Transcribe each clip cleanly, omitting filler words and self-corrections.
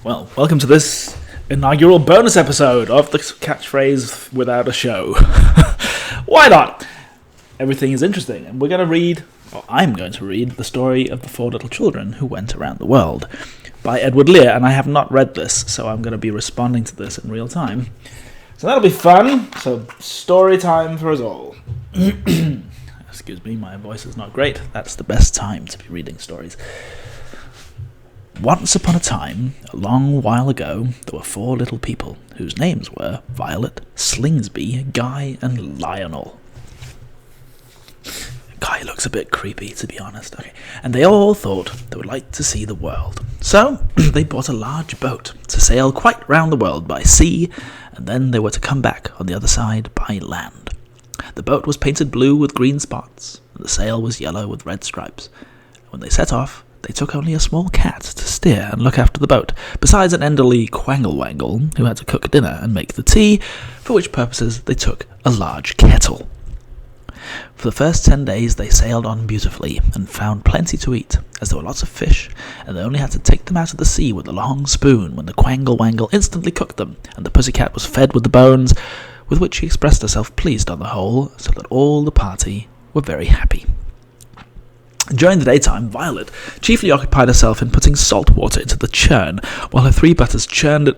Well, welcome to this inaugural bonus episode of the catchphrase without a show. Why not? Everything is interesting, and I'm going to read the story of the 4 little children who went around the world by Edward Lear, and I have not read this, so I'm going to be responding to this in real time. So that'll be fun. So story time for us all. Excuse me, my voice is not great. That's the best time to be reading stories. Once upon a time, a long while ago, there were 4 little people whose names were Violet, Slingsby, Guy, and Lionel. Guy looks a bit creepy, to be honest. Okay. And they all thought they would like to see the world. So they bought a large boat to sail quite round the world by sea, and then they were to come back on the other side by land. The boat was painted blue with green spots, and the sail was yellow with red stripes. When they set off, they took only a small cat to steer and look after the boat, besides an elderly quangle-wangle who had to cook dinner and make the tea, for which purposes they took a large kettle. For the first 10 days they sailed on beautifully and found plenty to eat, as there were lots of fish, and they only had to take them out of the sea with a long spoon when the quangle-wangle instantly cooked them, and the pussycat was fed with the bones, with which she expressed herself pleased on the whole, so that all the party were very happy. During the daytime, Violet chiefly occupied herself in putting salt water into the churn, while her 3 brothers churned it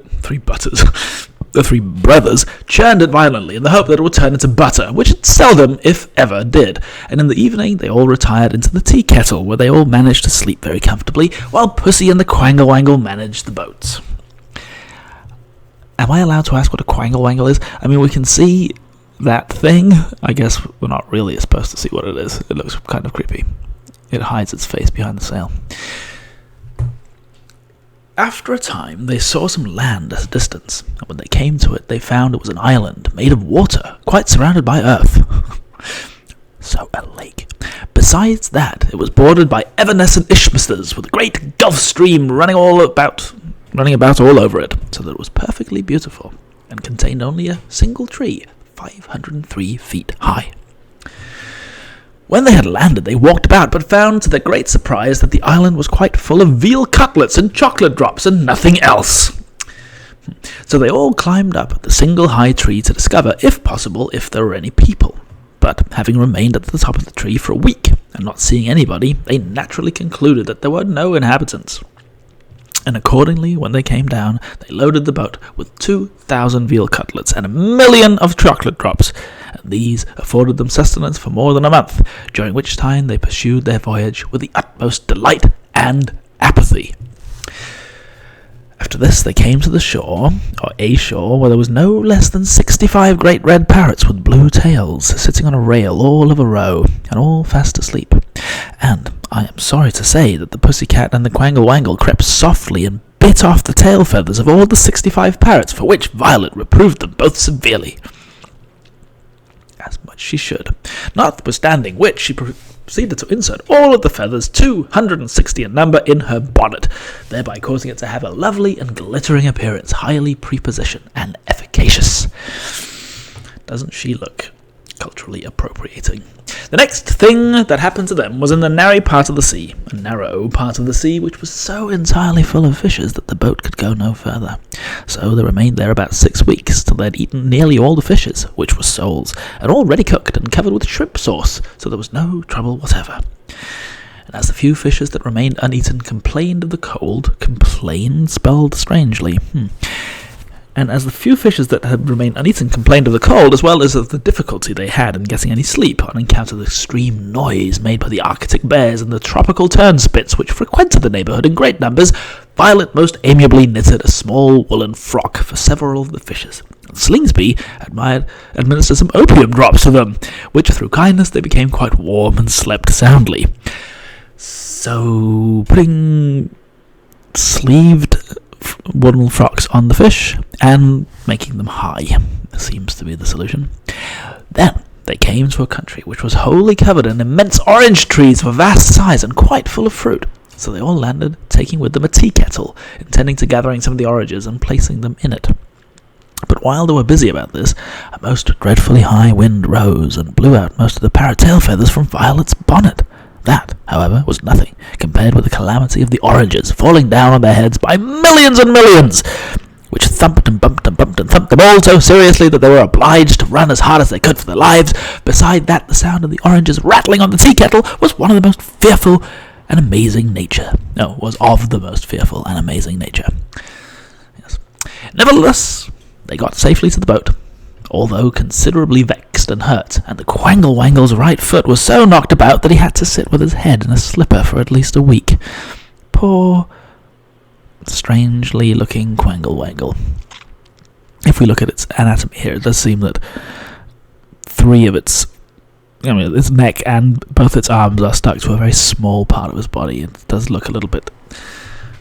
violently in the hope that it would turn into butter, which it seldom, if ever, did. And in the evening, they all retired into the tea kettle, where they all managed to sleep very comfortably, while Pussy and the quangle-wangle managed the boat. Am I allowed to ask what a quangle-wangle is? I mean, we can see that thing. I guess we're not really supposed to see what it is. It looks kind of creepy. It hides its face behind the sail. After a time, they saw some land at a distance, and when they came to it, they found it was an island made of water, quite surrounded by earth. So a lake. Besides that, it was bordered by evanescent isthmuses, with a great Gulf Stream running about all over it, so that it was perfectly beautiful, and contained only a single tree, 503 feet high. When they had landed, they walked about, but found to their great surprise that the island was quite full of veal cutlets and chocolate drops and nothing else. So they all climbed up the single high tree to discover, if possible, if there were any people. But having remained at the top of the tree for a week and not seeing anybody, they naturally concluded that there were no inhabitants. And accordingly, when they came down, they loaded the boat with 2,000 veal cutlets and 1,000,000 of chocolate drops, and these afforded them sustenance for more than a month, during which time they pursued their voyage with the utmost delight and apathy. After this, they came to the shore, or a shore, where there was no less than 65 great red parrots with blue tails, sitting on a rail all of a row, and all fast asleep. And I am sorry to say that the pussycat and the quangle-wangle crept softly and bit off the tail feathers of all the 65 parrots, for which Violet reproved them both severely. As much she should. Notwithstanding which, she proceeded to insert all of the feathers, 260 in number, in her bonnet, thereby causing it to have a lovely and glittering appearance, highly prepositioned and efficacious. Doesn't she look culturally appropriating? The next thing that happened to them was in the narrow part of the sea, which was so entirely full of fishes that the boat could go no further. So they remained there about 6 weeks, till they had eaten nearly all the fishes, which were soles, and all ready cooked and covered with shrimp sauce, so there was no trouble whatever. And as the few fishes that remained uneaten complained of the cold, complained spelled strangely, And as the few fishes that had remained uneaten complained of the cold, as well as of the difficulty they had in getting any sleep, on account of the extreme noise made by the Arctic bears and the tropical turnspits which frequented the neighbourhood in great numbers, Violet most amiably knitted a small woolen frock for several of the fishes, and Slingsby administered some opium drops to them, which through kindness they became quite warm and slept soundly. So, putting sleeved woolen frocks on the fish and making them high seems to be the solution. Then they came to a country which was wholly covered in immense orange trees of a vast size and quite full of fruit. So they all landed, taking with them a tea kettle, intending to gathering some of the oranges and placing them in it. But while they were busy about this, a most dreadfully high wind rose and blew out most of the parrot tail feathers from Violet's bonnet. That, however, was nothing compared with the calamity of the oranges falling down on their heads by millions and millions, which thumped and bumped and bumped and thumped them all so seriously that they were obliged to run as hard as they could for their lives. Beside that, the sound of the oranges rattling on the tea kettle was one of the most fearful and amazing nature. No, was of the most fearful and amazing nature. Yes. Nevertheless, they got safely to the boat, although considerably vexed and hurt, and the Quangle-Wangle's right foot was so knocked about that he had to sit with his head in a slipper for at least a week. Poor, strangely looking Quangle-Wangle. If we look at its anatomy here, it does seem that its neck and both its arms are stuck to a very small part of his body. It does look a little bit,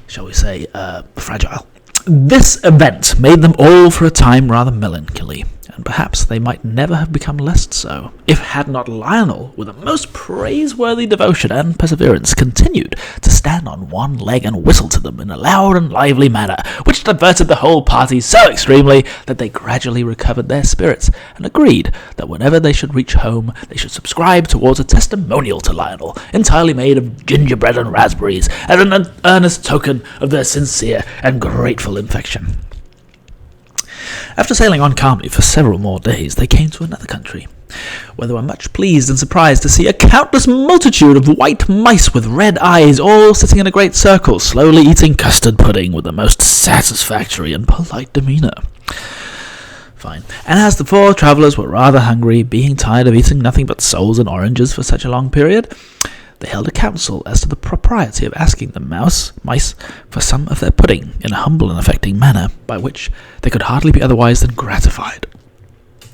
shall we say, fragile. This event made them all for a time rather melancholy, and perhaps they might never have become less so, if had not Lionel, with a most praiseworthy devotion and perseverance, continued to stand on one leg and whistle to them in a loud and lively manner, which diverted the whole party so extremely that they gradually recovered their spirits, and agreed that whenever they should reach home, they should subscribe towards a testimonial to Lionel, entirely made of gingerbread and raspberries, as an earnest token of their sincere and grateful affection. After sailing on calmly for several more days, they came to another country, where they were much pleased and surprised to see a countless multitude of white mice with red eyes, all sitting in a great circle, slowly eating custard pudding with the most satisfactory and polite demeanour. Fine. And as the 4 travellers were rather hungry, being tired of eating nothing but soles and oranges for such a long period, they held a council as to the propriety of asking the mice for some of their pudding in a humble and affecting manner, by which they could hardly be otherwise than gratified.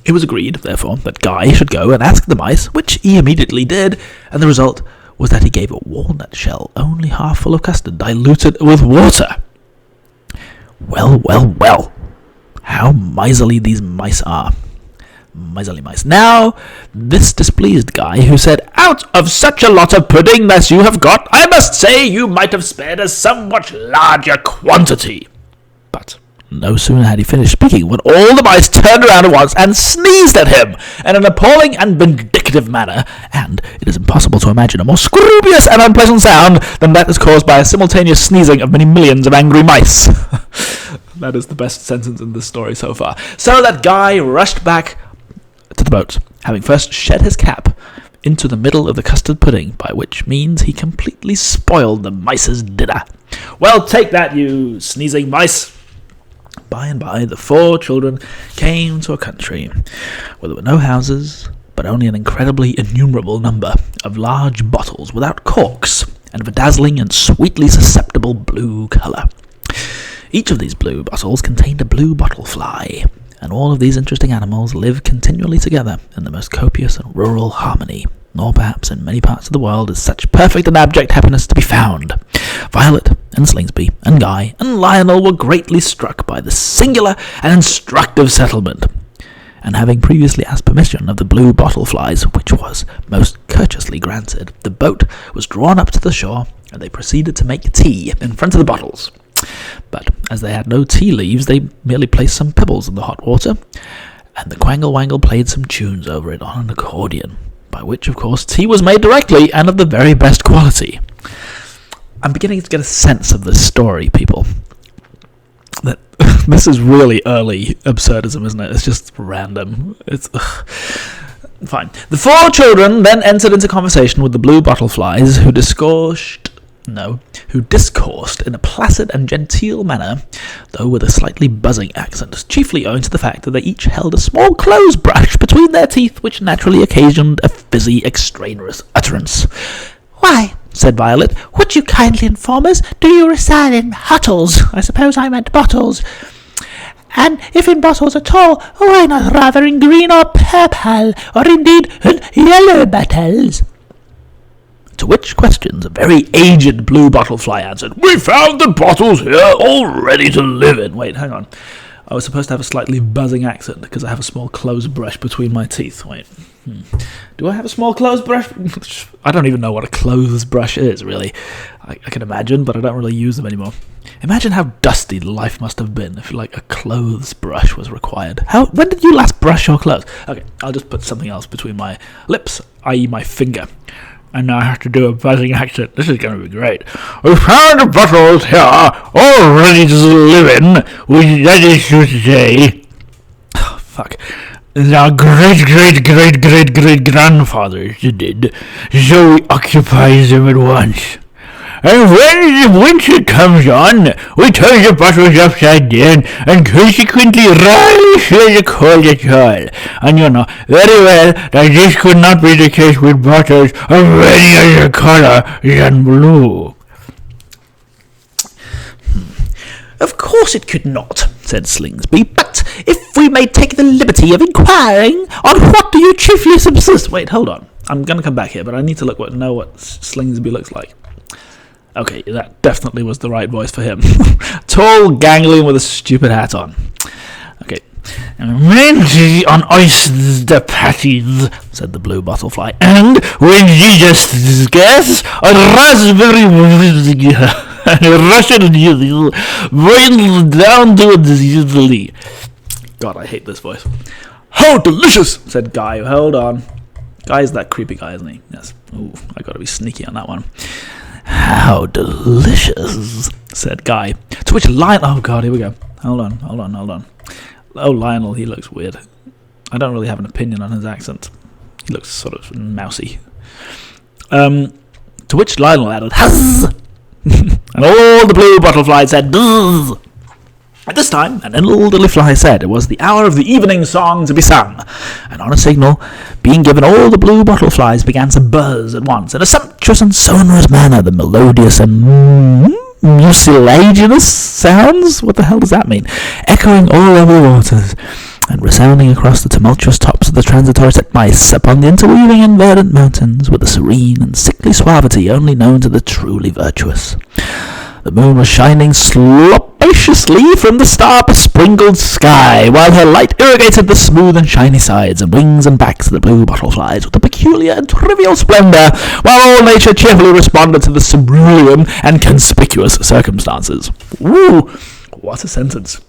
It was agreed, therefore, that Guy should go and ask the mice, which he immediately did, and the result was that he gave a walnut shell only half full of custard, diluted with water. Well, how miserly these mice are. Miserly mice. Now, this displeased Guy, who said, "Out of such a lot of pudding as you have got, I must say you might have spared a somewhat larger quantity." But no sooner had he finished speaking when all the mice turned around at once and sneezed at him in an appalling and vindictive manner, and it is impossible to imagine a more scroobious and unpleasant sound than that is caused by a simultaneous sneezing of many millions of angry mice. That is the best sentence in this story so far. So that Guy rushed back to the boat, having first shed his cap into the middle of the custard pudding, by which means he completely spoiled the mice's dinner. "Well, take that, you sneezing mice!" By and by, the 4 children came to a country where there were no houses, but only an incredibly innumerable number of large bottles without corks, and of a dazzling and sweetly susceptible blue colour. Each of these blue bottles contained a blue bottle fly, and all of these interesting animals live continually together in the most copious and rural harmony, nor perhaps in many parts of the world is such perfect and abject happiness to be found. Violet and Slingsby and Guy and Lionel were greatly struck by this singular and instructive settlement, and having previously asked permission of the blue bottle flies, which was most courteously granted, the boat was drawn up to the shore, and they proceeded to make tea in front of the bottles. But as they had no tea leaves, they merely placed some pebbles in the hot water, and the Quangle-Wangle played some tunes over it on an accordion, by which, of course, tea was made directly and of the very best quality. I'm beginning to get a sense of this story, people. That this is really early absurdism, isn't it? It's just random. Fine. The 4 children then entered into conversation with the blue bottle flies, who discoursed in a placid and genteel manner, though with a slightly buzzing accent, chiefly owing to the fact that they each held a small clothes brush between their teeth, which naturally occasioned a fizzy, extraneous utterance. "Why," said Violet, "would you kindly inform us, do you reside in hottles? I suppose I meant bottles. And if in bottles at all, why not rather in green or purple, or indeed in yellow bottles?" To which questions a very aged blue bottle fly answered, "We found the bottles here all ready to live in." Wait, hang on. I was supposed to have a slightly buzzing accent because I have a small clothes brush between my teeth. Wait. Do I have a small clothes brush? I don't even know what a clothes brush is, really. I can imagine, but I don't really use them anymore. Imagine how dusty life must have been if, like, a clothes brush was required. When did you last brush your clothes? Okay, I'll just put something else between my lips, i.e. my finger. And now I have to do a buzzing accent. This is going to be great. We found the bottles here, all ready to live in, which that is to say... Oh, fuck. Our great-great-great-great-great-grandfathers did, so we occupy them at once. And when the winter comes on, we turn the bottles upside down and consequently rarely feel the cold at all. And you know very well that this could not be the case with bottles of any other colour than blue. Of course it could not, said Slingsby, but if we may take the liberty of inquiring, on what do you chiefly subsist? Wait, hold on. I'm going to come back here, but I need to know what Slingsby looks like. Okay, that definitely was the right voice for him. Tall, gangling, with a stupid hat on. Okay. Mainly on oyster patties, said the blue bottlefly, and when you just guess, a raspberry Russian boiled down to it easily. God, I hate this voice. How delicious, said Guy. Hold on. Guy's that creepy guy, isn't he? Yes. Ooh, I got to be sneaky on that one. How delicious, said Guy. To which Lionel... Oh, God, here we go. Hold on. Oh, Lionel, he looks weird. I don't really have an opinion on his accent. He looks sort of mousy. To which Lionel added, Huzz! And all the blue bottleflies said, Buzz! At this time, an elderly fly said it was the hour of the evening song to be sung, and on a signal being given, all the blue bottleflies began to buzz at once in a sumptuous and sonorous manner. The melodious and mucilaginous sounds, what the hell does that mean, echoing all over the waters, and resounding across the tumultuous tops of the transitory mice upon the interweaving and verdant mountains with a serene and sickly suavity only known to the truly virtuous. The moon was shining slopaciously from the star-besprinkled sky, while her light irrigated the smooth and shiny sides and wings and backs of the blue bottleflies with a peculiar and trivial splendour, while all nature cheerfully responded to the cerulean and conspicuous circumstances. Woo! What a sentence.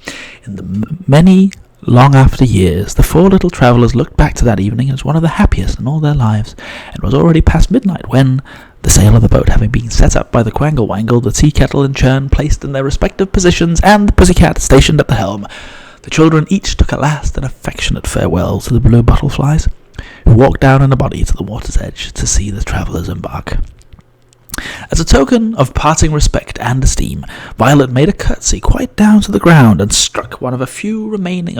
In the many long after years, the four little travellers looked back to that evening as one of the happiest in all their lives, and it was already past midnight when, the sail of the boat having been set up by the Quangle-Wangle, the tea-kettle and churn placed in their respective positions, and the pussy-cat stationed at the helm, the children each took a last and affectionate farewell to the blue bottleflies, who walked down in a body to the water's edge to see the travellers embark. As a token of parting respect and esteem, Violet made a curtsy quite down to the ground and stuck one of her few remaining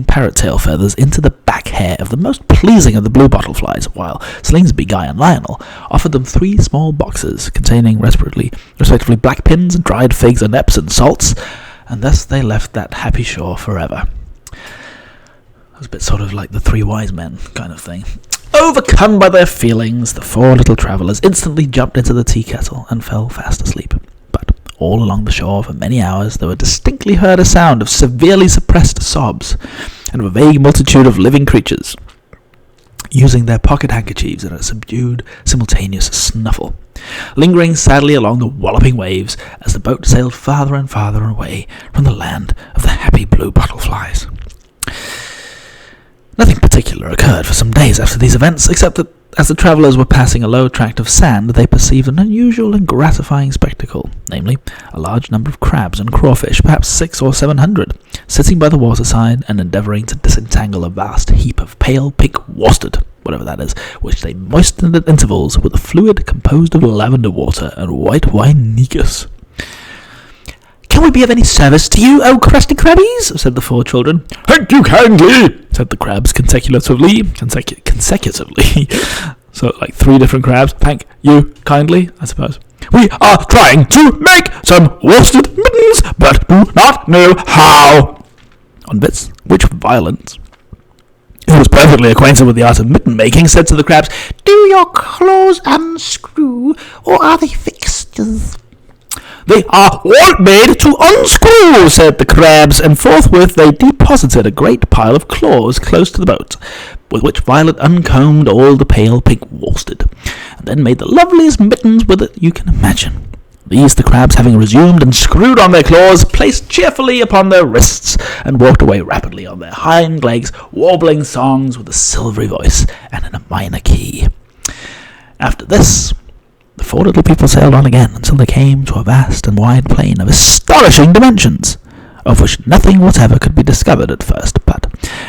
parrot-tail feathers into the back hair of the most pleasing of the blue bottleflies, while Slingsby, Guy, and Lionel offered them 3 small boxes containing respectively black pins and dried figs and Epsom salts, and thus they left that happy shore forever. That was a bit sort of like the 3 wise men kind of thing. Overcome by their feelings, the 4 little travellers instantly jumped into the tea-kettle and fell fast asleep. But all along the shore for many hours there were distinctly heard a sound of severely suppressed sobs, and of a vague multitude of living creatures using their pocket handkerchiefs in a subdued, simultaneous snuffle, lingering sadly along the walloping waves as the boat sailed farther and farther away from the land of the happy blue bottleflies. Nothing particular occurred for some days after these events, except that as the travellers were passing a low tract of sand, they perceived an unusual and gratifying spectacle, namely, a large number of crabs and crawfish, perhaps 600 or 700, sitting by the waterside and endeavouring to disentangle a vast heap of pale pink worsted, whatever that is, which they moistened at intervals with a fluid composed of lavender water and white wine negus. "Can we be of any service to you, oh crusty crabbies?" said the 4 children. "Thank you kindly," said the crabs consecutively. So, like 3 different crabs. Thank you kindly, I suppose. "We are trying to make some worsted mittens, but do not know how." On which Violet, who was perfectly acquainted with the art of mitten making, said to the crabs, "Do your claws unscrew, or are they fixtures?" "They are all made to unscrew," said the crabs, and forthwith they deposited a great pile of claws close to the boat, with which Violet uncombed all the pale pink worsted, and then made the loveliest mittens with it you can imagine. These the crabs, having resumed and screwed on their claws, placed cheerfully upon their wrists, and walked away rapidly on their hind legs, warbling songs with a silvery voice and in a minor key. After this, the four little people sailed on again until they came to a vast and wide plain of astonishing dimensions, of which nothing whatever could be discovered at first, but,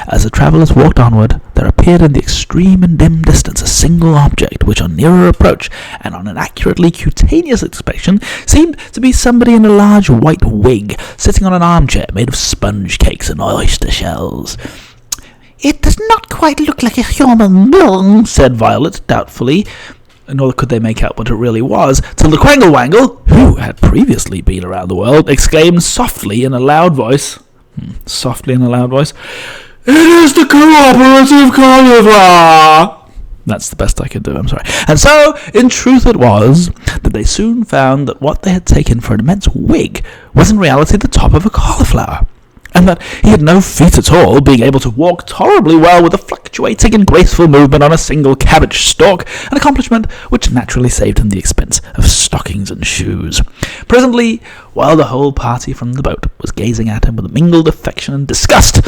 as the travellers walked onward, there appeared in the extreme and dim distance a single object, which on nearer approach, and on an accurately cutaneous inspection, seemed to be somebody in a large white wig, sitting on an armchair made of sponge cakes and oyster shells. "It does not quite look like a human being," said Violet, doubtfully, nor could they make out what it really was, till the Quangle-Wangle, who had previously been around the world, exclaimed softly in a loud voice, "It is the cooperative cauliflower!" That's the best I could do, I'm sorry. And so, in truth it was, that they soon found that what they had taken for an immense wig was in reality the top of a cauliflower, and that he had no feet at all, being able to walk tolerably well with a fluctuating and graceful movement on a single cabbage stalk, an accomplishment which naturally saved him the expense of stockings and shoes. Presently, while the whole party from the boat was gazing at him with mingled affection and disgust,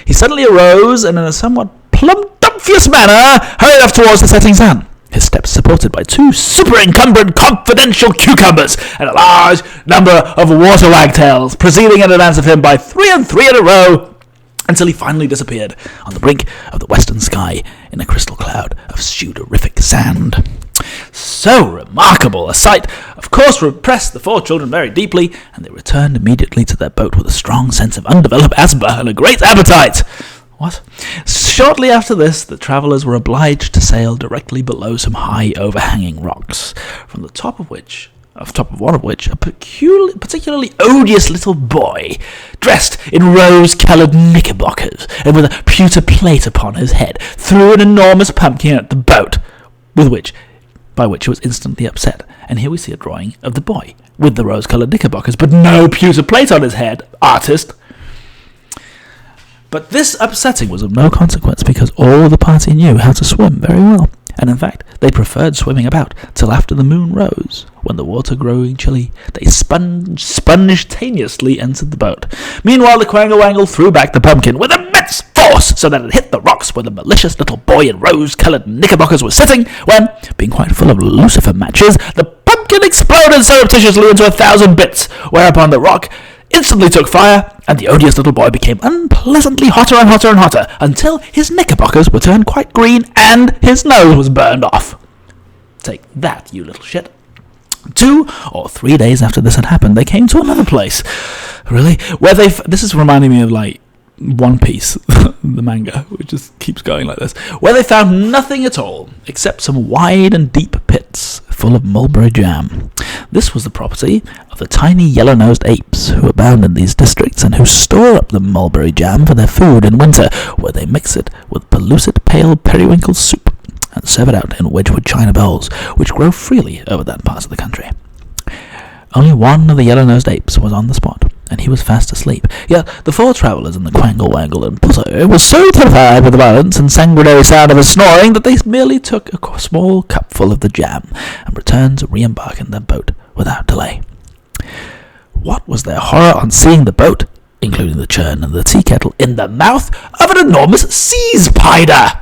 he suddenly arose, and in a somewhat plump-dumptious manner hurried off towards the setting sun, his steps supported by two super-encumbered confidential cucumbers and a large number of water wagtails, proceeding in advance of him by 3 and 3 in a row, until he finally disappeared on the brink of the western sky in a crystal cloud of sudorific sand. So remarkable a sight, of course, impressed the four children very deeply, and they returned immediately to their boat with a strong sense of undeveloped asthma and a great appetite. What? Shortly after this, the travellers were obliged to sail directly below some high overhanging rocks, from the top of one of which, a particularly odious little boy, dressed in rose-coloured knickerbockers and with a pewter plate upon his head, threw an enormous pumpkin at the boat, by which it was instantly upset. And here we see a drawing of the boy with the rose-coloured knickerbockers, but no pewter plate on his head. Artist. But this upsetting was of no consequence, because all the party knew how to swim very well, and in fact they preferred swimming about till after the moon rose, when the water growing chilly, they spontaneously entered the boat. Meanwhile the Quangle-Wangle threw back the pumpkin with immense force, so that it hit the rocks where the malicious little boy in rose-coloured knickerbockers was sitting, when, being quite full of lucifer matches, the pumpkin exploded surreptitiously into 1,000 bits, whereupon the rock instantly took fire, and the odious little boy became unpleasantly hotter and hotter and hotter, until his knickerbockers were turned quite green, and his nose was burned off. Take that, you little shit. 2 or 3 days after this had happened, they came to another place, where this is reminding me of, One Piece, the manga, which just keeps going like this, where they found nothing at all, except some wide and deep pits full of mulberry jam. This was the property of the tiny yellow-nosed apes who abound in these districts, and who store up the mulberry jam for their food in winter, where they mix it with pellucid pale periwinkle soup, and serve it out in Wedgwood china bowls, which grow freely over that part of the country. Only one of the yellow-nosed apes was on the spot, and he was fast asleep. Yet the four travellers and the Quangle-Wangle and Putter were so terrified with the violence and sanguinary sound of his snoring that they merely took a small cupful of the jam, and returned to re-embark in their boat without delay. What was their horror on seeing the boat, including the churn and the tea kettle, in the mouth of an enormous sea spider!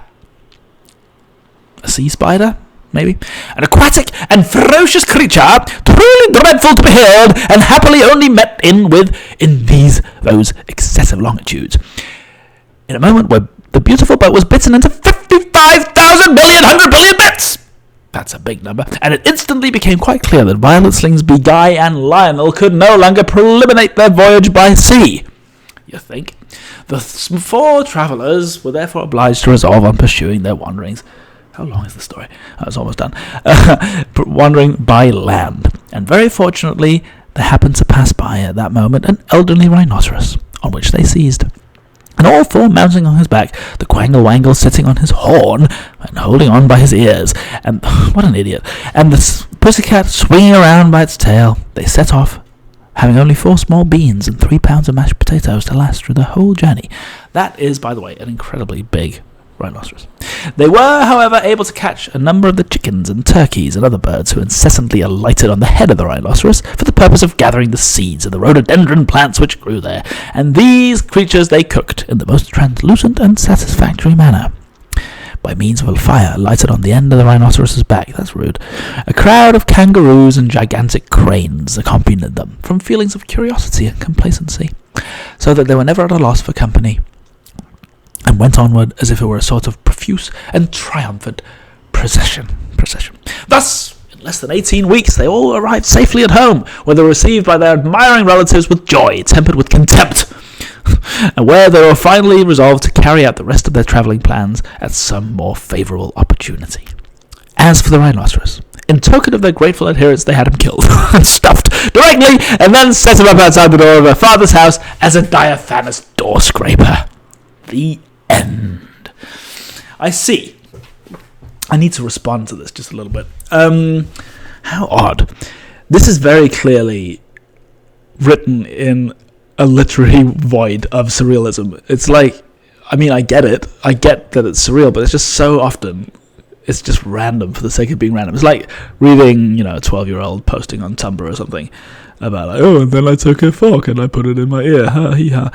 A sea spider? Maybe. An aquatic and ferocious creature, truly dreadful to behold, and happily only met with in those excessive longitudes. In a moment where the beautiful boat was bitten into 55,000,000,100,000,000,000 bits! That's a big number, and it instantly became quite clear that Violet, Slingsby, Guy, and Lionel could no longer preliminate their voyage by sea. You think? The four travellers were therefore obliged to resolve on pursuing their wanderings. How long is the story? I was almost done. Wandering by land. And very fortunately, there happened to pass by at that moment an elderly rhinoceros, on which they seized. And all four mounting on his back, the Quangle-Wangle sitting on his horn and holding on by his ears. And what an idiot. And the pussycat swinging around by its tail, they set off, having only 4 small beans and 3 pounds of mashed potatoes to last through the whole journey. That is, by the way, an incredibly big rhinoceros. They were, however, able to catch a number of the chickens and turkeys and other birds who incessantly alighted on the head of the rhinoceros for the purpose of gathering the seeds of the rhododendron plants which grew there, and these creatures they cooked in the most translucent and satisfactory manner. By means of a fire lighted on the end of the rhinoceros's back, that's rude, a crowd of kangaroos and gigantic cranes accompanied them from feelings of curiosity and complacency, so that they were never at a loss for company, and went onward as if it were a sort of profuse and triumphant procession. Thus, in less than 18 weeks, they all arrived safely at home, where they were received by their admiring relatives with joy, tempered with contempt, and where they were finally resolved to carry out the rest of their travelling plans at some more favourable opportunity. As for the rhinoceros, in token of their grateful adherence, they had him killed and stuffed directly, and then set him up outside the door of their father's house as a diaphanous door scraper. The end. I see. I need to respond to this just a little bit. How odd. This is very clearly written in a literary void of surrealism. It's like, I mean, I get it. I get that it's surreal, but it's just so often, it's just random for the sake of being random. It's like reading, a 12-year-old posting on Tumblr or something about, like, and then I took a fork and I put it in my ear, ha, hee, ha,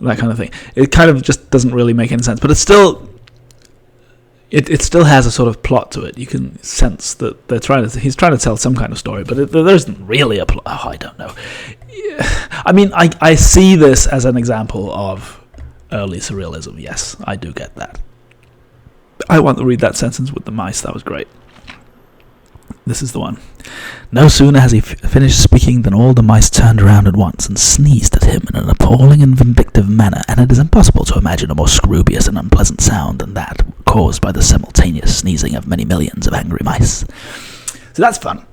that kind of thing. It kind of just doesn't really make any sense, but it's still, it still has a sort of plot to it. You can sense that he's trying to tell some kind of story, but there isn't really a plot. Oh, I don't know. I mean, I see this as an example of early surrealism. Yes, I do get that. I want to read that sentence with the mice. That was great. This is the one. No sooner has he finished speaking than all the mice turned around at once and sneezed at him in an appalling and vindictive manner, and it is impossible to imagine a more scroobious and unpleasant sound than that caused by the simultaneous sneezing of many millions of angry mice. So that's fun.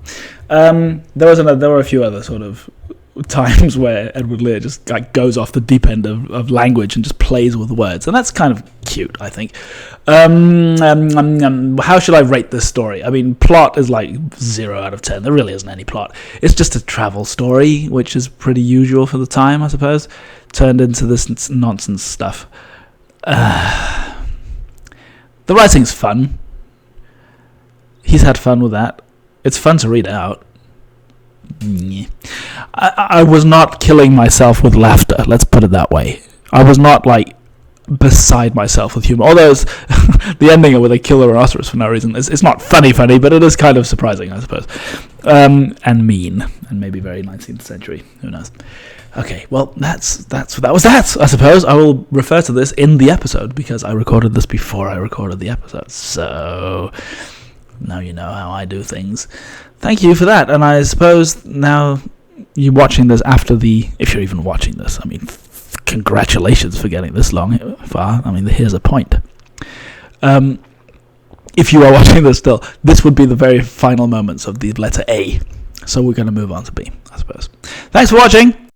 There were a few other sort of times where Edward Lear just goes off the deep end of language and just plays with words, and that's kind of cute, I think. How should I rate this story? I mean, plot is like 0 out of 10. There really isn't any plot. It's just a travel story, which is pretty usual for the time, I suppose, turned into this nonsense stuff. The writing's fun. He's had fun with that. It's fun to read out. I was not killing myself with laughter, let's put it that way. I was not, beside myself with humor. Although the ending where they kill a rhinoceros for no reason, it's not funny, but it is kind of surprising, I suppose. And mean. And maybe very 19th century. Who knows? Okay, well, that was that, I suppose. I will refer to this in the episode, because I recorded this before I recorded the episode. So now you know how I do things. Thank you for that, and I suppose now you're watching this if you're even watching this, I mean, congratulations for getting this far. I mean, here's a point. If you are watching this still, this would be the very final moments of the letter A, so we're going to move on to B, I suppose. Thanks for watching!